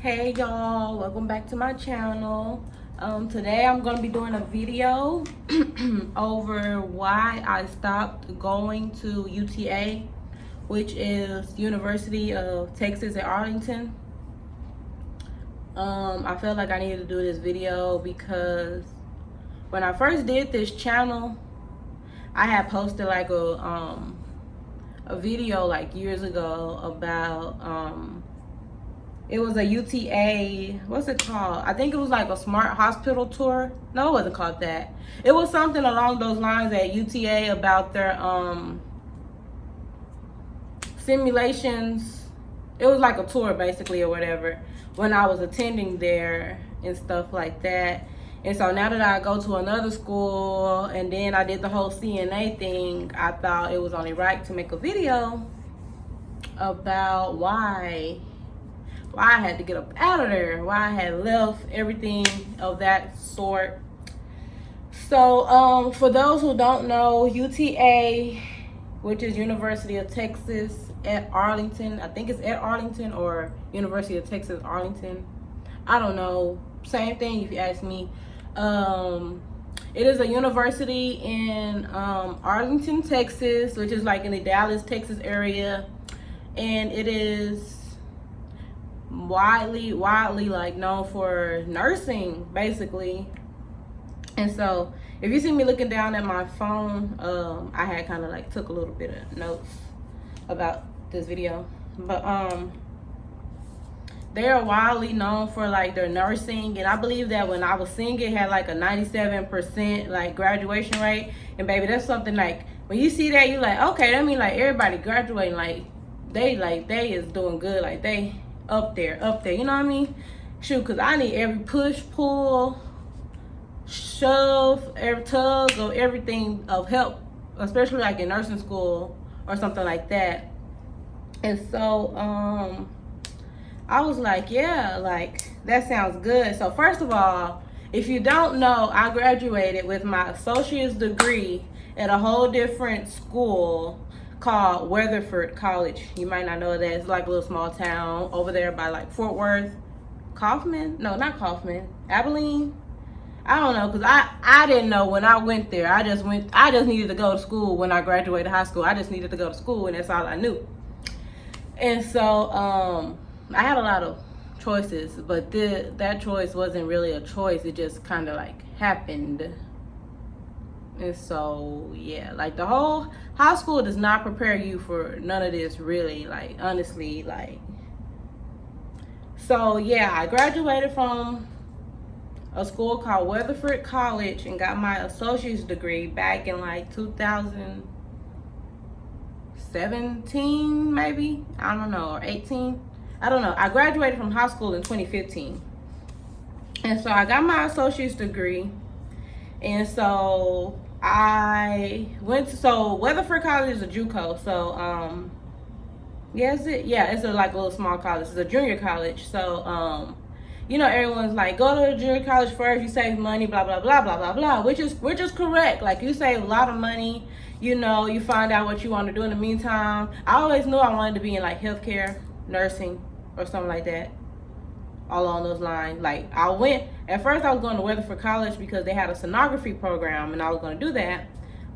Hey y'all, welcome back to my channel. Today I'm going to be doing a video over why I stopped going to UTA, which is University of Texas at Arlington. I felt like I needed to do this video because when I first did this channel, I had posted like a video like years ago about it was a UTA, what's it called? I think it was like a smart hospital tour. No, it wasn't called that. It was something along those lines at UTA about their simulations. It was like a tour basically or whatever when I was attending there and stuff like that. And so now that I go to another school and then I did the whole CNA thing, I thought it was only right to make a video about why I had to get up out of there, why I had left, everything of that sort. So for those who don't know, UTA, which is University of Texas at Arlington, I think it's at Arlington or University of Texas Arlington, I don't know, same thing if you ask me. It is a university in Arlington, Texas, which is like in the Dallas, Texas area, and it is widely like known for nursing basically. And so if you see me looking down at my phone, I had kind of like took a little bit of notes about this video, but they are widely known for like their nursing, and I believe that when I was seeing it had like a 97% like graduation rate. And baby, that's something like when you see that, you like, okay, that means like everybody graduating, like they is doing good, like they up there, you know what I mean? Shoot, because I need every push, pull, shove, every tug of everything of help, especially like in nursing school or something like that. And so I was like, yeah, like that sounds good. So first of all, if you don't know, I graduated with my associate's degree at a whole different school called Weatherford College. You might not know that. It's like a little small town over there by like Fort Worth. Kaufman? No, not Kaufman. Abilene? I don't know, because I didn't know when I went there. I just needed to go to school when I graduated high school. I just needed to go to school, and that's all I knew. And so I had a lot of choices, but that choice wasn't really a choice. It just kind of like happened. And so yeah, like the whole high school does not prepare you for none of this, really, like honestly, like. So yeah, I graduated from a school called Weatherford College and got my associate's degree back in like 2017 maybe, I don't know, or 18, I don't know. I graduated from high school in 2015, and so I got my associate's degree. And so I went to, so Weatherford College is a JUCO. So yeah, it's a like a little small college. It's a junior college. So you know, everyone's like, go to a junior college first, you save money, blah blah blah blah blah blah, which is correct. Like, you save a lot of money, you know, you find out what you want to do in the meantime. I always knew I wanted to be in like healthcare, nursing, or something like that, along those lines. Like, at first I was going to Weatherford College because they had a sonography program and I was going to do that,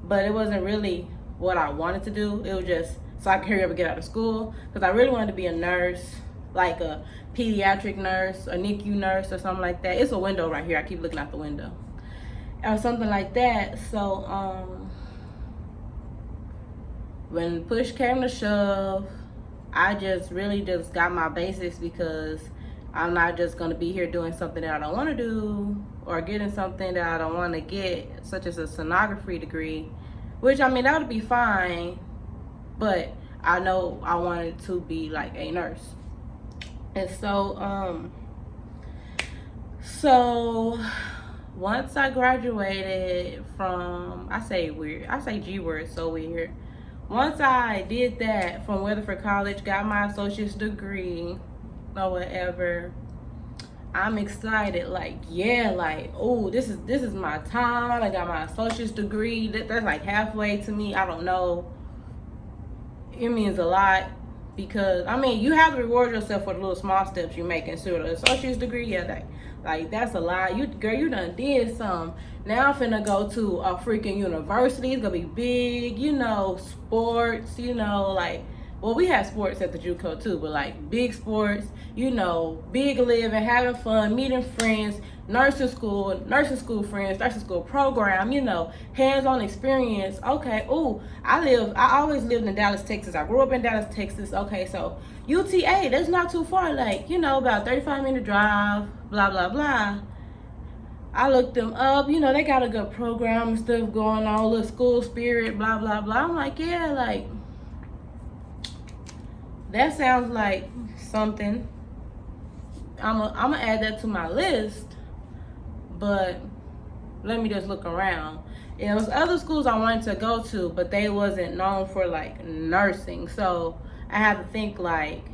but it wasn't really what I wanted to do. It was just so I could hurry up and get out of school, because I really wanted to be a nurse, like a pediatric nurse, a NICU nurse, or something like that. It's a window right here, I keep looking out the window, or something like that. So when push came to shove, I just really just got my basics, because I'm not just going to be here doing something that I don't want to do, or getting something that I don't want to get, such as a sonography degree, which, I mean, that would be fine, but I know I wanted to be like a nurse. And so once I graduated from, I say G word, so weird. Once I did that from Weatherford College, got my associate's degree or whatever, I'm excited. Like, yeah, like, oh, this is my time. I got my associate's degree. That's like halfway to me. I don't know. It means a lot because I mean you have to reward yourself for the little small steps you make. And so the associate's degree, yeah, like that's a lot. You done did some. Now I'm finna go to a freaking university. It's gonna be big, you know, sports, you know, like, well, we have sports at the JUCO too, but like big sports, you know, big living, having fun, meeting friends, nursing school friends, nursing school program, you know, hands-on experience. Okay, ooh, I always lived in Dallas, Texas. I grew up in Dallas, Texas. Okay, so UTA, that's not too far, like, you know, about 35-minute drive, blah, blah, blah. I looked them up, you know, they got a good program and stuff going on, little school spirit, blah, blah, blah. I'm like, yeah, like, that sounds like something. I'm gonna add that to my list, but let me just look around. And there was other schools I wanted to go to, but they wasn't known for like nursing. So I had to think like,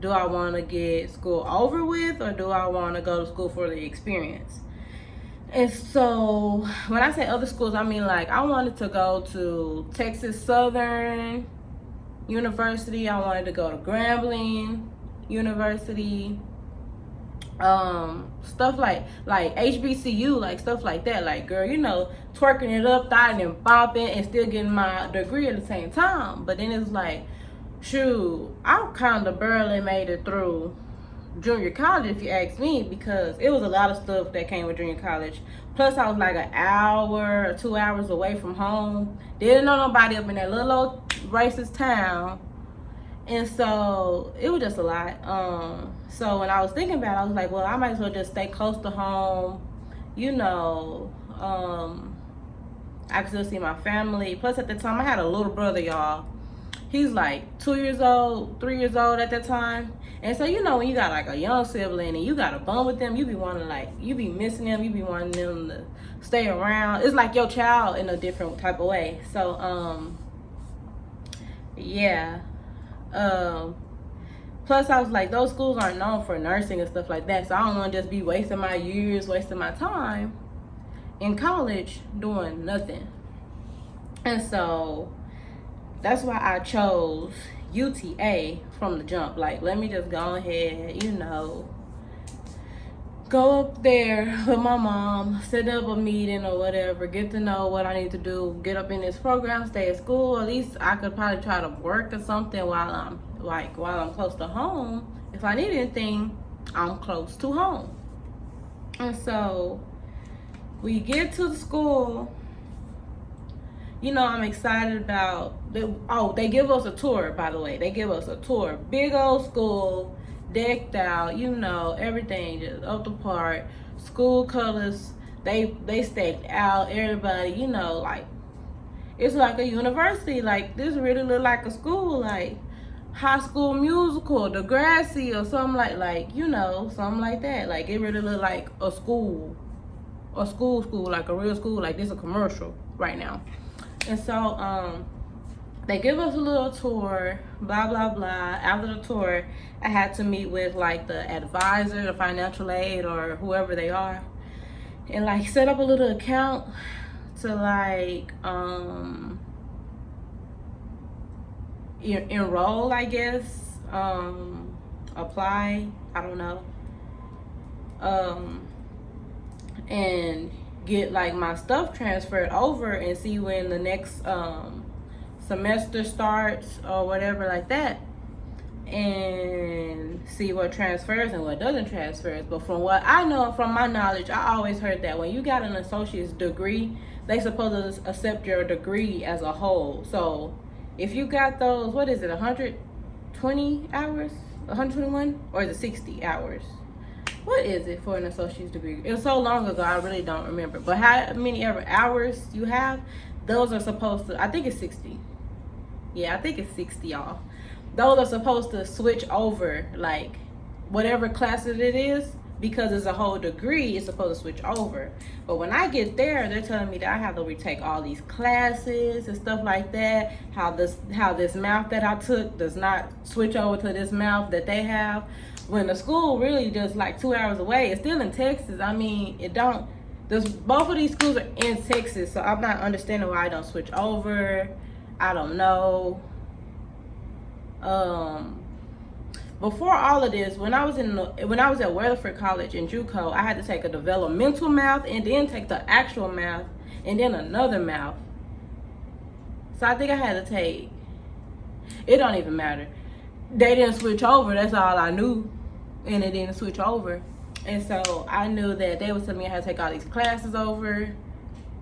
do I want to get school over with, or do I want to go to school for the experience? And so when I say other schools, I mean like I wanted to go to Texas Southern University. I wanted to go to Grambling University. Stuff like HBCU, like stuff like that. Like, girl, you know, twerking it up, thotting and bopping, and still getting my degree at the same time. But then it's like, shoot, I kind of barely made it through junior college, if you ask me, because it was a lot of stuff that came with junior college. Plus, I was like an hour or 2 hours away from home. Didn't know nobody up in that little old racist town. And so it was just a lot. So when I was thinking about it, I was like, well, I might as well just stay close to home. You know, I could still see my family. Plus, at the time, I had a little brother, y'all. He's like 2 years old, 3 years old at that time. And so, you know, when you got like a young sibling and you got a bond with them, you be wanting like, you be missing them, you be wanting them to stay around. It's like your child in a different type of way. So, yeah. Plus I was like, those schools aren't known for nursing and stuff like that, so I don't want to just be wasting my years, wasting my time in college doing nothing. And so that's why I chose UTA from the jump. Like, let me just go ahead, you know, go up there with my mom, set up a meeting or whatever, get to know what I need to do, get up in this program, stay at school. At least I could probably try to work or something while I'm close to home. If I need anything, I'm close to home. And so we get to the school. You know, I'm excited about they give us a tour, by the way. They give us a tour. Big old school, decked out, you know, everything just up to par. School colors, they stacked out, everybody, you know, like it's like a university. Like, this really look like a school, like High School Musical, Degrassi, or something like, you know, something like that. Like, it really look like a school, like a real school. Like, this is a commercial right now. And so they give us a little tour, blah, blah, blah. After the tour, I had to meet with like the advisor, the financial aid, or whoever they are, and like set up a little account to like enroll, I guess, apply, I don't know, and get like my stuff transferred over and see when the next semester starts or whatever like that, and see what transfers and what doesn't transfer. But from what I know, from my knowledge, I always heard that when you got an associate's degree, they supposed to accept your degree as a whole. So if you got those, what is it, 120 hours, 121, or is it 60 hours? What is it for an associate's degree? It was so long ago, I really don't remember. But how many ever hours you have, those are supposed to, I think it's 60. Yeah, I think it's 60, y'all. Those are supposed to switch over, like, whatever class it is, because it's a whole degree, it's supposed to switch over. But when I get there, they're telling me that I have to retake all these classes and stuff like that. How this math that I took does not switch over to this math that they have. When the school really just like 2 hours away, it's still in Texas. I mean, both of these schools are in Texas, so I'm not understanding why I don't switch over. I don't know. Before all of this, when I was at Weatherford College in JUCO, I had to take a developmental math and then take the actual math and then another math. So I think I had to take, it don't even matter. They didn't switch over, that's all I knew. And it didn't switch over. And so I knew that they was telling me I had to take all these classes over.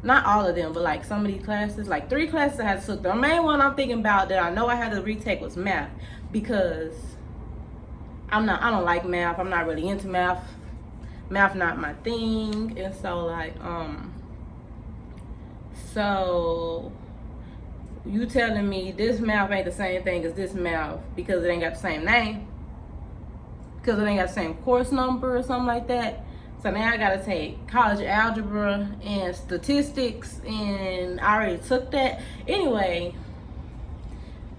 Not all of them, but like some of these classes, like 3 classes I had to take. The main one I'm thinking about that I know I had to retake was math, because I don't like math. I'm not really into math. Math not my thing. And so like, so you telling me this math ain't the same thing as this math because it ain't got the same name, because it ain't got the same course number or something like that. So now I gotta take college algebra and statistics, and I already took that. Anyway,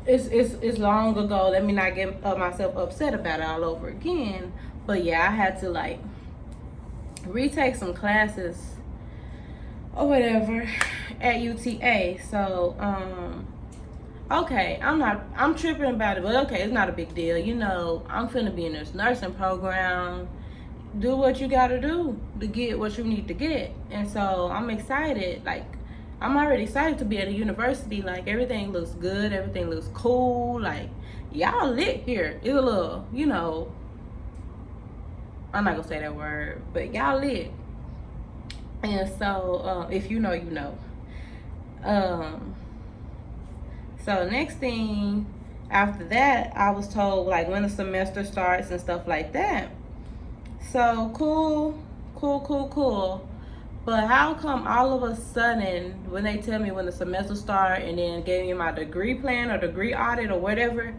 it's long ago. Let me not get myself upset about it all over again. But yeah, I had to like retake some classes or whatever at UTA. So okay, I'm tripping about it, but okay, it's not a big deal. You know, I'm finna be in this nursing program. Do what you gotta do to get what you need to get. And so I'm excited. Like, I'm already excited to be at a university. Like, everything looks good, everything looks cool. Like, y'all lit here. It's a little, you know, I'm not gonna say that word, but y'all lit. And so if you know, you know. So next thing after that, I was told like when the semester starts and stuff like that. So cool. But how come all of a sudden when they tell me when the semester start and then gave me my degree plan or degree audit or whatever,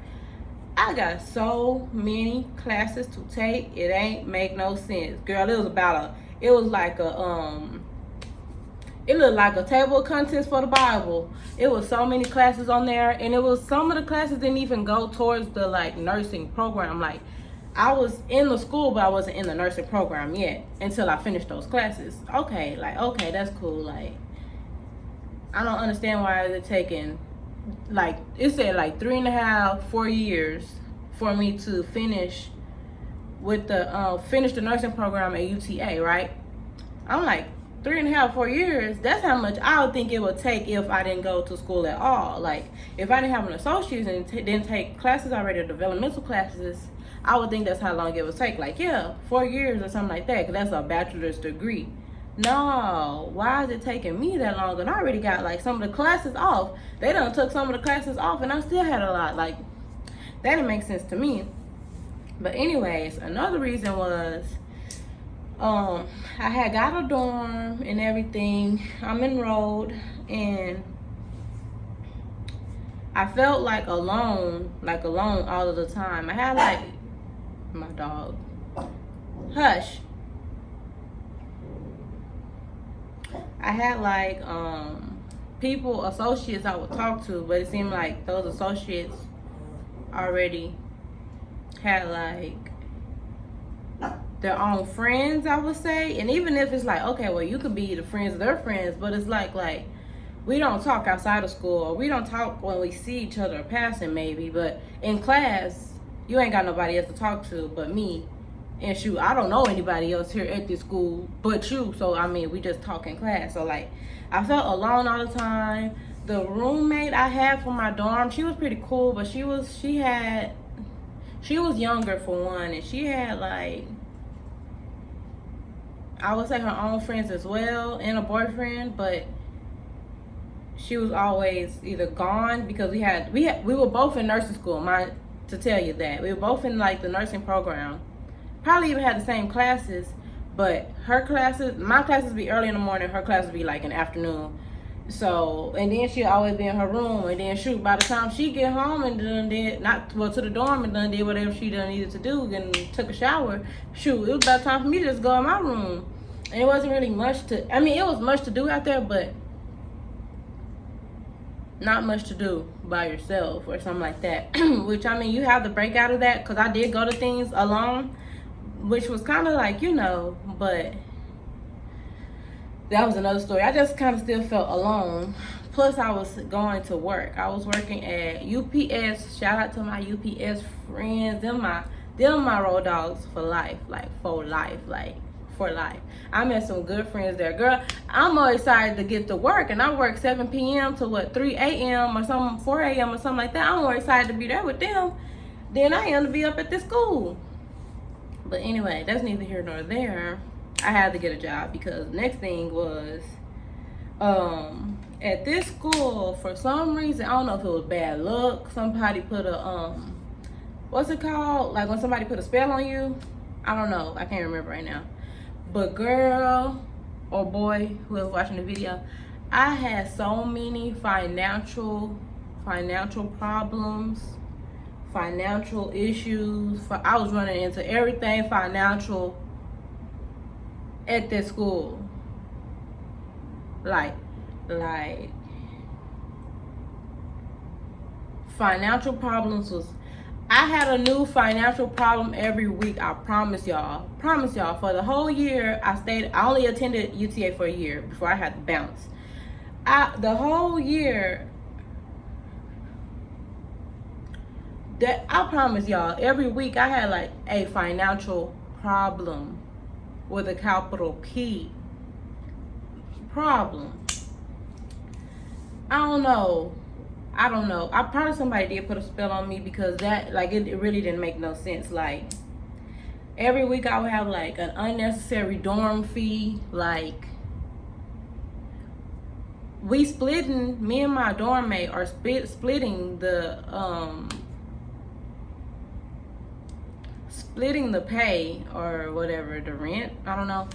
I got so many classes to take, it ain't make no sense. Girl, it looked like a table of contents for the Bible. It was so many classes on there, and it was some of the classes didn't even go towards the like nursing program. Like, I was in the school, but I wasn't in the nursing program yet until I finished those classes. Okay, that's cool. Like, I don't understand why they're taking, like, it said like 3.5, 4 years for me to finish with the finish the nursing program at UTA, right? I'm like, 3.5, 4 years, that's how much I would think it would take if I didn't go to school at all. Like, if I didn't have an associate's and didn't take classes already, developmental classes, I would think that's how long it would take. Like, yeah, 4 years or something like that, because that's a bachelor's degree. No, why is it taking me that long? And I already got like some of the classes off. They done took some of the classes off, and I still had a lot. Like, that didn't make sense to me. But anyways, another reason was I had got a dorm and everything. I'm enrolled, and I felt like alone all of the time. I had like my dog. Hush. I had like people, associates I would talk to, but it seemed like those associates already had like their own friends, I would say. And even if it's like, okay, well, you could be the friends of their friends, but it's like we don't talk outside of school, or we don't talk when we see each other passing maybe, but in class you ain't got nobody else to talk to but me. And shoot, I don't know anybody else here at this school but you. So I mean, we just talk in class. So like, I felt alone all the time. The roommate I had for my dorm, she was pretty cool, but she was younger for one, and she had like, I would say her own friends as well, and a boyfriend, but she was always either gone because we were both in nursing school. To tell you that, we were both in like the nursing program. Probably even had the same classes, but my classes be early in the morning, her classes be like in the afternoon. So, and then she'll always be in her room, and then shoot, by the time she get home and done did, to the dorm and done did whatever she done needed to do and took a shower, shoot, it was about time for me to just go in my room. And it wasn't really much it was much to do out there, but not much to do by yourself or something like that. Which, I mean, you have to break out of that, because I did go to things alone, which was kind of like, you know, but that was another story. I just kind of still felt alone, Plus, I was going to work. I was working at UPS. Shout out to my UPS friends. Them my road dogs for life. Like, for life. Like, for life. I met some good friends there. Girl, I'm more excited to get to work. And I work 7 p.m. to 3 a.m. or something, 4 a.m. or something like that. I'm more excited to be there with them than I am to be up at this school. But anyway, that's neither here nor there. I had to get a job because the next thing was, at this school, for some reason, I don't know if it was bad luck, somebody put a, what's it called? Like when somebody put a spell on you? I don't know. I can't remember right now. But girl or boy, whoever watching the video, I had so many financial problems, financial issues. I was running into everything financial at this school. Like financial problems was, I had a new financial problem every week. I promise y'all. For the whole year I only attended UTA for a year before I had to bounce. The whole year, that I promise y'all, every week I had like a financial problem with a capital P. Problem. I don't know. I probably somebody did put a spell on me because that, like, it really didn't make no sense. Like, every week I would have like an unnecessary dorm fee. Like, me and my dorm mate are splitting the pay or whatever, the rent. I don't know.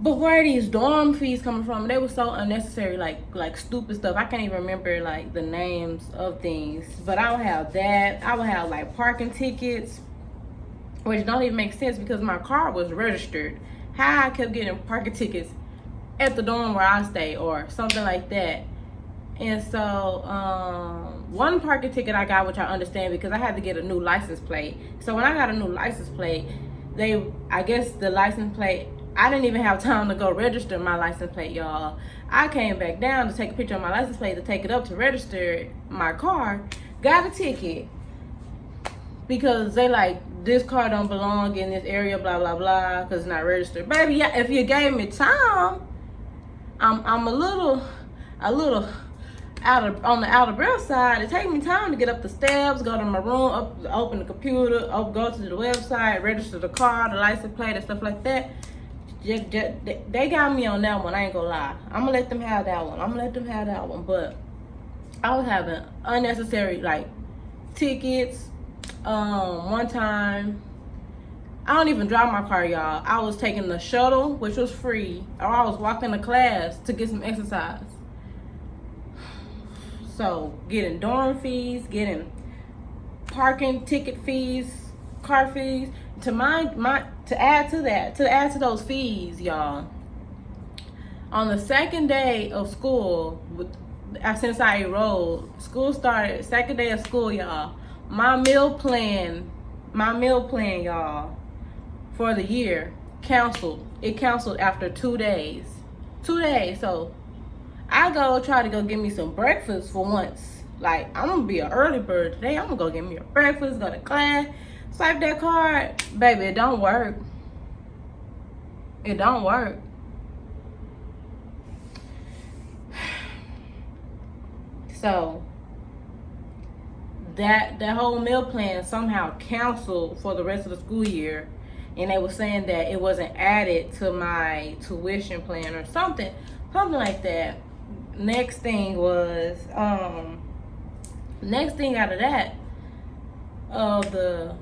But where are these dorm fees coming from? They were so unnecessary, like stupid stuff. I can't even remember like the names of things. But I would have that. I would have like parking tickets, which don't even make sense because my car was registered. How I kept getting parking tickets at the dorm where I stay or something like that. And so one parking ticket I got, which I understand because I had to get a new license plate. So when I got a new license plate, I guess the license plate, I didn't even have time to go register my license plate, y'all. I came back down to take a picture of my license plate to take it up to register my car. Got a ticket because they like, this car don't belong in this area, blah blah blah, because it's not registered. Baby, yeah, if you gave me time, I'm a little on the outer breath side. It takes me time to get up the steps, go to my room, open the computer, go to the website, register the car, the license plate, and stuff like that. They got me on that one. I ain't gonna lie. I'm gonna let them have that one. But I was having unnecessary like tickets. One time, I don't even drive my car, y'all. I was taking the shuttle, which was free, or I was walking to class to get some exercise. So getting dorm fees, getting parking ticket fees, car fees. To add to those fees, y'all. On the second day of school, since I enrolled, school started, second day of school, y'all. My meal plan, y'all, for the year canceled. It canceled after 2 days. 2 days. So I try to go get me some breakfast for once. Like, I'm gonna be an early bird today. I'm gonna go get me a breakfast, go to class, swipe that card. Baby, it don't work. It don't work. So that whole meal plan somehow canceled for the rest of the school year, and they were saying that it wasn't added to my tuition plan or something like that. Next thing out of that, of the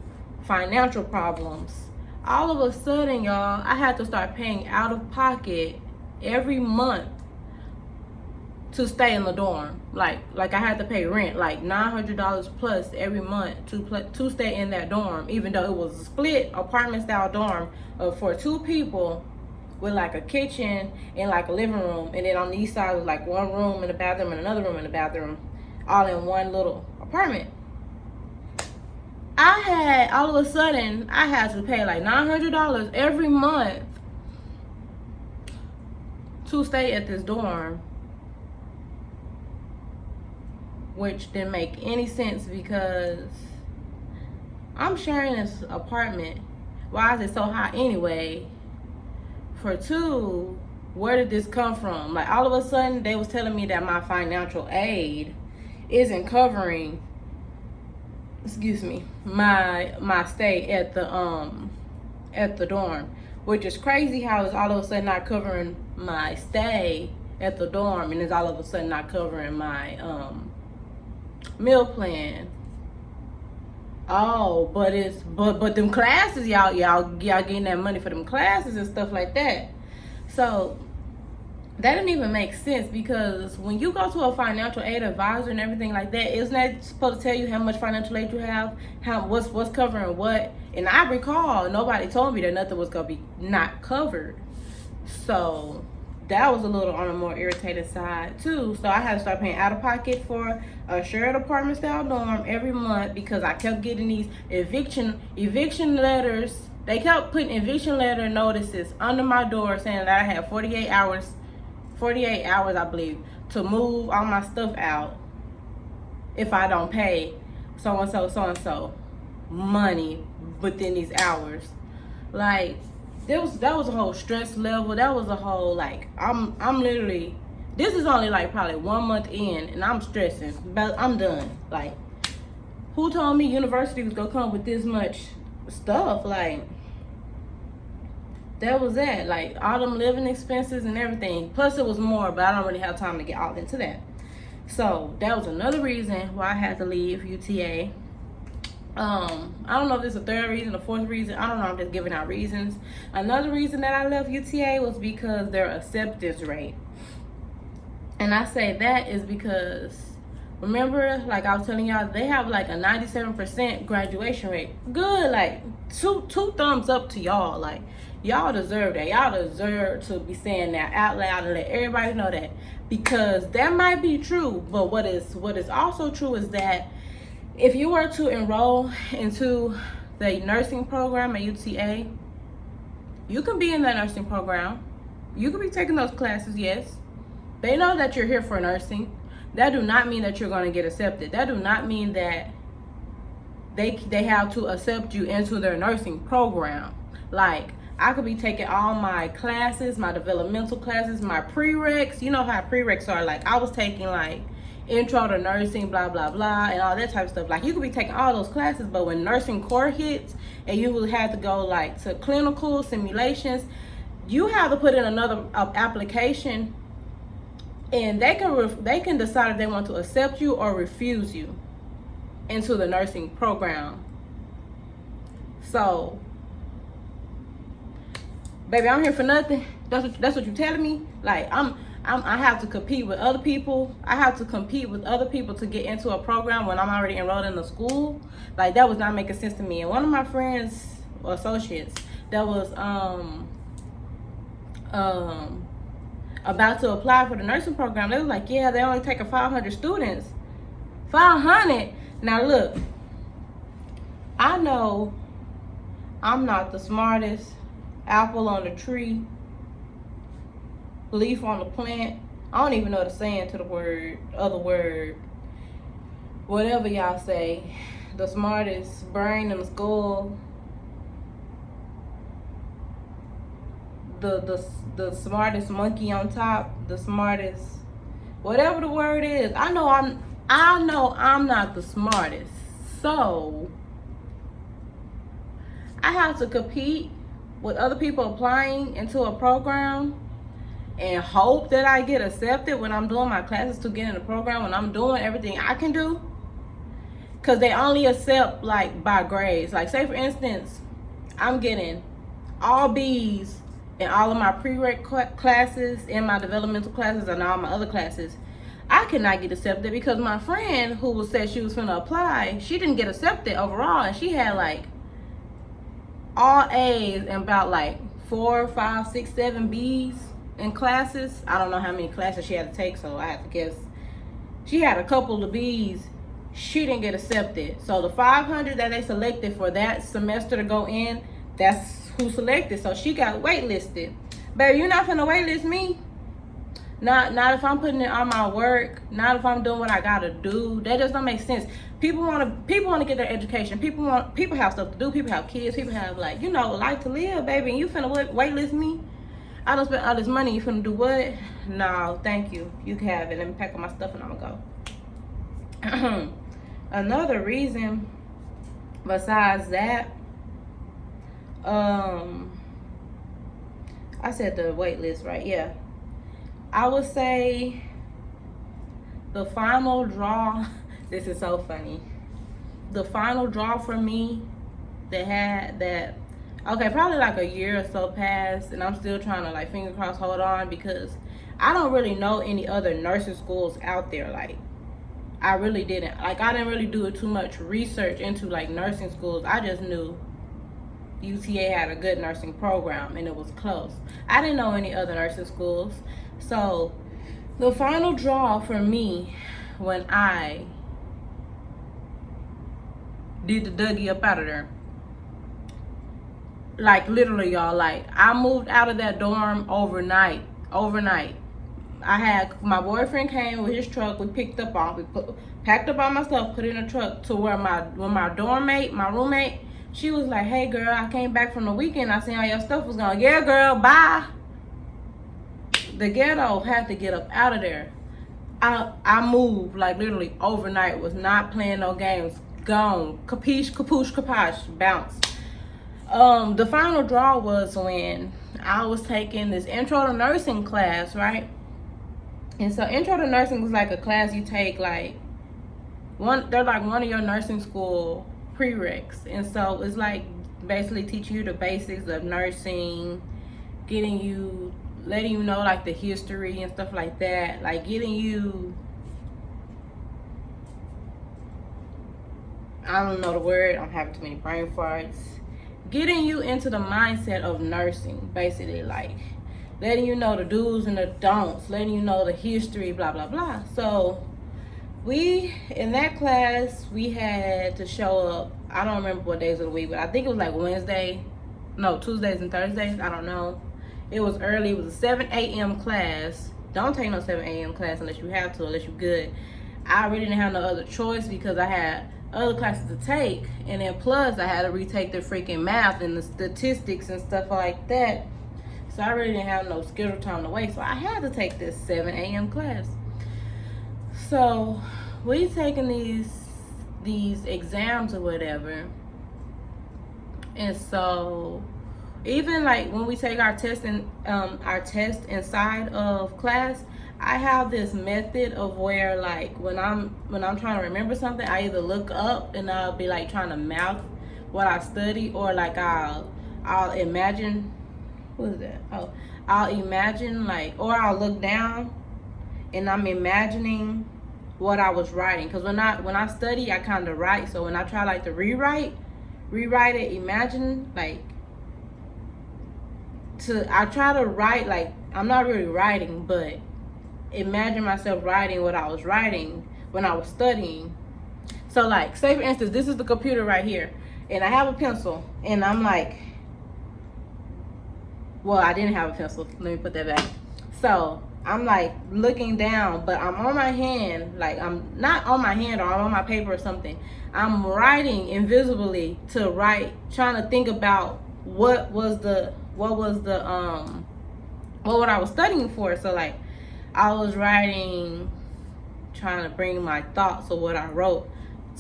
financial problems, all of a sudden, y'all, I had to start paying out of pocket every month to stay in the dorm. Like I had to pay rent, like $900 plus every month to stay in that dorm, even though it was a split apartment style dorm for 2 people with like a kitchen and like a living room, and then on the east side was like one room and a bathroom and another room and a bathroom, all in one little apartment. All of a sudden, I had to pay like $900 every month to stay at this dorm. which didn't make any sense because I'm sharing this apartment. Why is it so high anyway? For two, where did this come from? Like, all of a sudden, they was telling me that my financial aid isn't covering, my stay at the dorm, which is crazy how it's all of a sudden not covering my stay at the dorm, and it's all of a sudden not covering my meal plan. Oh, but them classes, y'all getting that money for them classes and stuff like that. So that didn't even make sense, because when you go to a financial aid advisor and everything like that, isn't that supposed to tell you how much financial aid you have, what's covering what? And I recall nobody told me that nothing was gonna be not covered. So that was a little on the more irritated side too. So I had to start paying out of pocket for a shared apartment style dorm every month, because I kept getting these eviction letters. They kept putting eviction letter notices under my door saying that I had 48 hours, I believe, to move all my stuff out if I don't pay so and so money within these hours. Like, that was a whole stress level. That was a whole, like, I'm literally, this is only like probably 1 month in and I'm stressing, but I'm done. Like, who told me university was gonna come with this much stuff? Like, that was that. Like, all them living expenses and everything. Plus it was more, but I don't really have time to get all into that. So that was another reason why I had to leave UTA. I don't know if it's a third reason, a fourth reason. I don't know. I'm just giving out reasons. Another reason that I left UTA was because their acceptance rate. And I say that is because, remember, like I was telling y'all, they have like a 97% graduation rate. Good, like two thumbs up to y'all. Like, y'all deserve that. Y'all deserve to be saying that out loud and let everybody know that, because that might be true. But what is also true is that if you were to enroll into the nursing program at UTA, you can be in that nursing program. You can be taking those classes, yes. They know that you're here for nursing. That do not mean that you're going to get accepted. That do not mean that they have to accept you into their nursing program. Like, I could be taking all my classes, my developmental classes, my prereqs. You know how prereqs are. Like, I was taking like intro to nursing, blah blah blah, and all that type of stuff. Like, you could be taking all those classes, but when nursing core hits and you will have to go like to clinical simulations, you have to put in another application, and they can decide if they want to accept you or refuse you into the nursing program. So, baby, I'm here for nothing. That's what you're telling me. Like, I have to compete with other people. I have to compete with other people to get into a program when I'm already enrolled in the school. Like, that was not making sense to me. And one of my friends or associates that was about to apply for the nursing program, they was like, yeah, they only taking 500 students. 500. Now look, I know I'm not the smartest apple on the tree, leaf on the plant. I don't even know the saying to the other word, whatever y'all say. The smartest brain in the skull, the smartest monkey on top, the smartest, whatever the word is. I know I'm not the smartest, so I have to compete with other people applying into a program and hope that I get accepted when I'm doing my classes to get in the program, when I'm doing everything I can do. Because they only accept like by grades. Like, say for instance, I'm getting all B's in all of my prereq classes, in my developmental classes, and all my other classes. I cannot get accepted because my friend who said she was going to apply, she didn't get accepted overall, and she had like all A's and about like 4, 5, 6, 7 B's in classes. I don't know how many classes she had to take, so I have to guess. She had a couple of B's. She didn't get accepted. So the 500 that they selected for that semester to go in, that's who selected. So she got waitlisted. Baby, you're not finna waitlist me. Not if I'm putting in all my work. Not if I'm doing what I gotta do. That just don't make sense. People wanna get their education. People have stuff to do. People have kids. People have, like, you know, life to live, baby. And you finna waitlist me? I don't spend all this money. You finna do what? No, thank you. You can have it. Let me pack up my stuff and I'ma go. Another reason besides that, I said the wait list, right? Yeah. I would say the final draw, this is so funny. The final draw for me okay, probably like a year or so passed, and I'm still trying to, like, finger cross hold on, because I don't really know any other nursing schools out there. Like, I really didn't. Like, I didn't really do too much research into, like, nursing schools. I just knew UTA had a good nursing program and it was close. I didn't know any other nursing schools. So the final draw for me, when I did the Dougie up out of there, like, literally, y'all, like, I moved out of that dorm overnight. I had, my boyfriend came with his truck. We packed up all my stuff, put it in a truck, to where my dorm mate, my roommate, she was like, hey girl, I came back from the weekend, I seen all your stuff was gone. Yeah girl, bye. The ghetto had to get up out of there. I moved, like, literally overnight, was not playing no games. Gone. Capiche, kapoosh, kaposh, bounce. The final draw was when I was taking this intro to nursing class, right? And so intro to nursing was like a class you take, like, they're like one of your nursing school prereqs. And so it's like basically teaching you the basics of nursing, letting you know, like, the history and stuff like that, like getting you, I don't know the word, I'm having too many brain farts, getting you into the mindset of nursing, basically, like letting you know the do's and the don'ts, letting you know the history, blah blah blah. So in that class, we had to show up, I don't remember what days of the week, but I think it was like Tuesdays and Thursdays, I don't know. It was early. It was a 7 a.m. class. Don't take no 7 a.m. class unless you have to, unless you're good. I really didn't have no other choice because I had other classes to take, and then plus I had to retake the freaking math and the statistics and stuff like that. So I really didn't have no scheduled time to wait. So I had to take this 7 a.m. class. So we taking these exams or whatever, and so even like when we take our test inside of class, I have this method of where, like, when I'm trying to remember something, I either look up and I'll be like trying to mouth what I study, or like I'll imagine, what is that? Oh, I'll imagine, like, or I'll look down and I'm imagining what I was writing. Because when I study, I kind of write. So when I try, like, to rewrite it, imagine, like, I try to write, like, I'm not really writing, but imagine myself writing what I was writing when I was studying. So, like, say for instance, this is the computer right here, and I have a pencil, and I'm like, well, I didn't have a pencil, let me put that back. So I'm like looking down, but I'm on my hand, like, I'm not on my hand, or I'm on my paper or something. I'm writing invisibly to write, trying to think about what I was studying for. So, like, I was writing, trying to bring my thoughts of what I wrote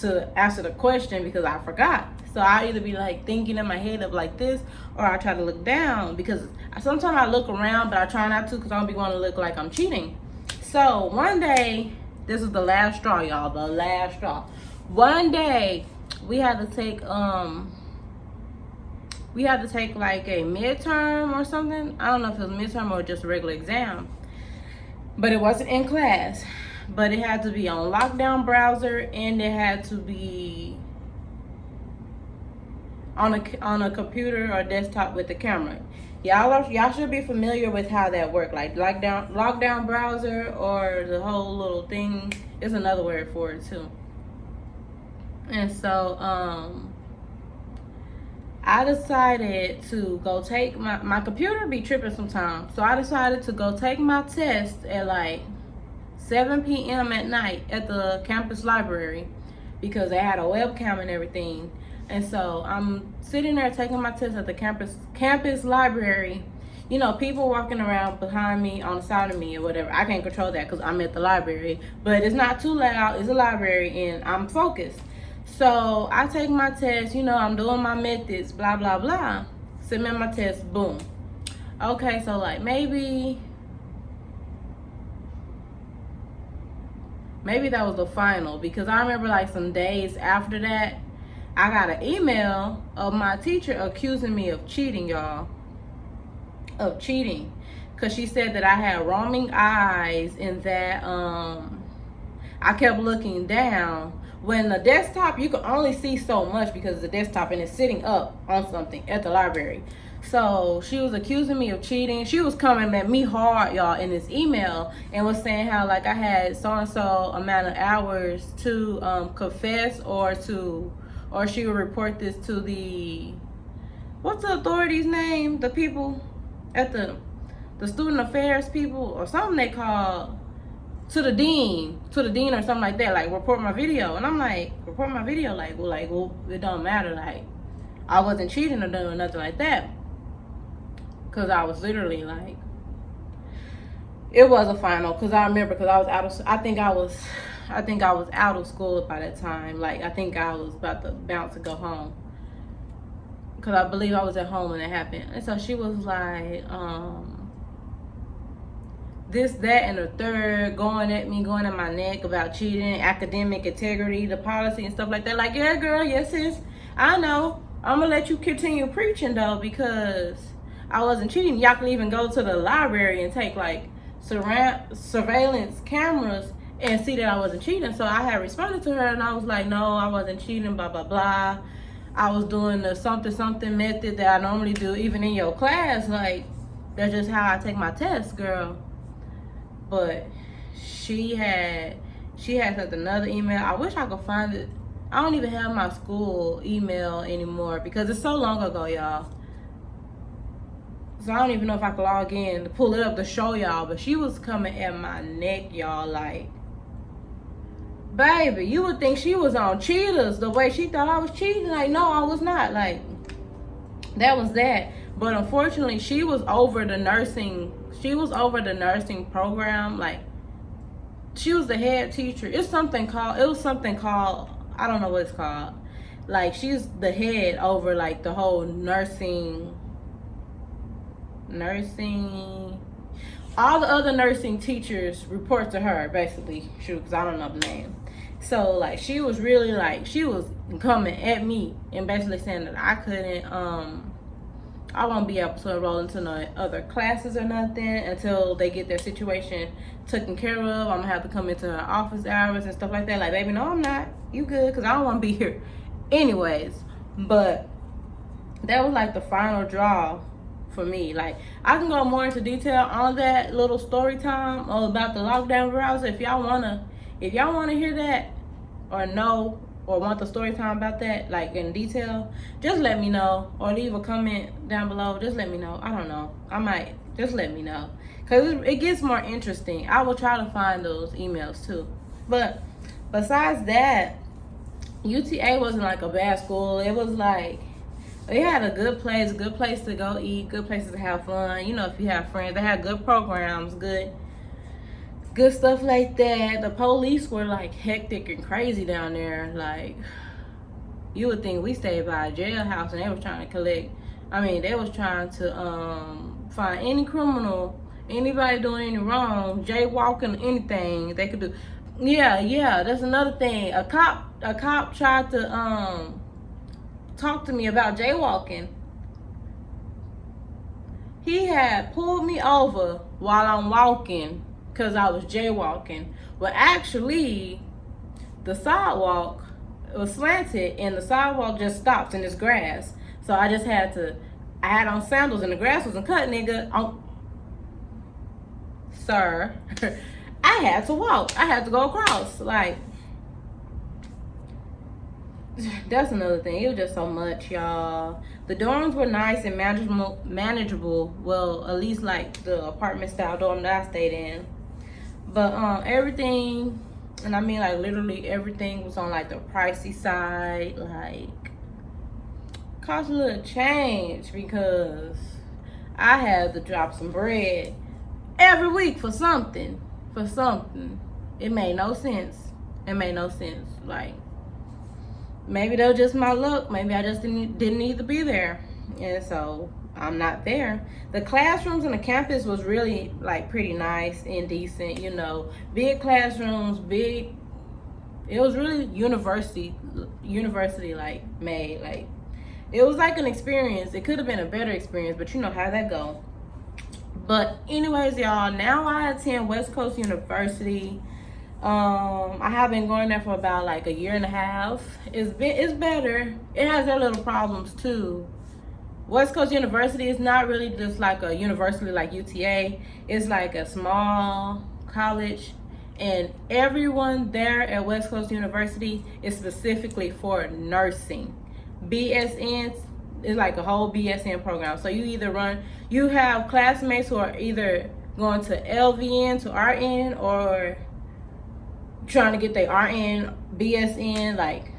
to answer the question, because I forgot. So I either be like thinking in my head of like this, or I try to look down, because sometimes I look around, but I try not to, because I don't be wanting to look like I'm cheating. So one day, this is the last straw, y'all, the last straw. One day we had to take like a midterm or something. I don't know if it was midterm or just a regular exam, but it wasn't in class. But it had to be on lockdown browser, and it had to be on a computer or desktop with the camera. Y'all should be familiar with how that worked, like lockdown browser, or the whole little thing. There's another word for it too. And so I decided to go take my computer be tripping sometimes. So I decided to go take my test at like 7 p.m. at night at the campus library because they had a webcam and everything. And so I'm sitting there taking my test at the campus library. You know, people walking around behind me, on the side of me or whatever. I can't control that because I'm at the library. But it's not too loud. It's a library and I'm focused. So I take my test, you know, I'm doing my methods, blah, blah, blah. Submit my test, boom. Okay, so like maybe that was the final, because I remember like some days after that, I got an email of my teacher accusing me of cheating, y'all. Of cheating. Because she said that I had roaming eyes and that I kept looking down. When the desktop, you can only see so much because it's a desktop and it's sitting up on something at the library. So she was accusing me of cheating. She was coming at me hard, y'all, in this email, and was saying how like I had so-and-so amount of hours to confess or she would report this to the, what's the authority's name? The people at the student affairs people or something they call, to the dean or something like that, like report my video. And I'm like, report my video? Well, it don't matter. Like, I wasn't cheating or doing nothing like that. Cause I was literally like, it was a final. Cause I remember, cause I was I think I was out of school by that time. Like, I think I was about to bounce to go home. Cause I believe I was at home when it happened. And so she was like, this, that, and the third, going at my neck about cheating, academic integrity, the policy and stuff like that. Like, yeah, girl, yes, sis, I know. I'm gonna let you continue preaching though, because I wasn't cheating. Y'all can even go to the library and take like surveillance cameras and see that I wasn't cheating. So I had responded to her and I was like, no, I wasn't cheating, blah, blah, blah. I was doing the something method that I normally do, even in your class. Like, that's just how I take my test, girl. But she had sent another email. I wish I could find it. I don't even have my school email anymore because it's so long ago, y'all. So I don't even know if I could log in to pull it up to show y'all. But she was coming at my neck, y'all, like, baby, you would think she was on cheaters the way she thought I was cheating. Like, no, I was not. Like, that was that. But unfortunately, she was over the nursing program. Like, she was the head teacher. It was something called, I don't know what it's called. Like, she's the head over like the whole nursing, all the other nursing teachers report to her, basically. Shoot, because I don't know the name. So like, she was really like, she was coming at me and basically saying that I couldn't I won't be able to enroll into no other classes or nothing until they get their situation taken care of. I'm gonna have to come into her office hours and stuff like that. Like, baby, no, I'm not. You good? Because I don't want to be here anyways. But that was like the final draw for me. Like, I can go more into detail on that little story time all about the lockdown browser. If y'all wanna hear that or know or want the story time about that, like in detail, just let me know or leave a comment down below. Just let me know. I don't know. I might. Just let me know. Because it gets more interesting. I will try to find those emails too. But besides that, UTA wasn't like a bad school. It was like, they had a good place to go eat, good places to have fun. You know, if you have friends, they had good programs, good stuff like that. The police were like hectic and crazy down there. Like, you would think we stayed by a jailhouse and they was trying to collect. I mean, they was trying to find any criminal, anybody doing any wrong, jaywalking, anything they could do. Yeah, that's another thing. A cop tried to talk to me about jaywalking. He had pulled me over while I'm walking because I was jaywalking. Well, actually, the sidewalk was slanted and the sidewalk just stops in this grass. So I just had on sandals and the grass wasn't cut, nigga. Sir, I had to walk. I had to go across. Like, that's another thing. It was just so much, y'all. The dorms were nice and manageable. Well, at least like the apartment style dorm that I stayed in. But everything, and I mean like literally everything, was on like the pricey side. Like, cost a little change because I had to drop some bread every week for something. It made no sense. Like, maybe that was just my luck. Maybe I just didn't need to be there, and so I'm not there. The classrooms on the campus was really like pretty nice and decent. You know, big classrooms, big. It was really university like made. Like, it was like an experience. It could have been a better experience, but you know how that go. But anyways, y'all, now I attend West Coast University. I have been going there for about like a year and a half. It's better. It has their little problems too. West Coast University is not really just like a university like UTA. It's like a small college, and everyone there at West Coast University is specifically for nursing. BSN is like a whole BSN program. So you have classmates who are either going to LVN to RN or trying to get their RN, BSN, like,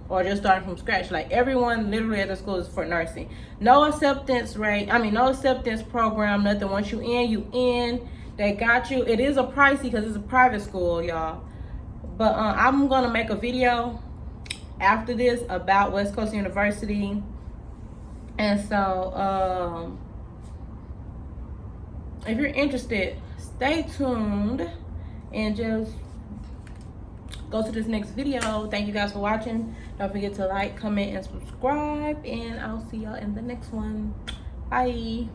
or just starting from scratch. Like, everyone literally at the school is for nursing. No acceptance program, nothing. Once you in, they got you. It is a pricey because it's a private school, y'all. But I'm gonna make a video after this about West Coast University. And so if you're interested, stay tuned and just go to this next video. Thank you guys for watching. Don't forget to like, comment, and subscribe, and I'll see y'all in the next one. Bye.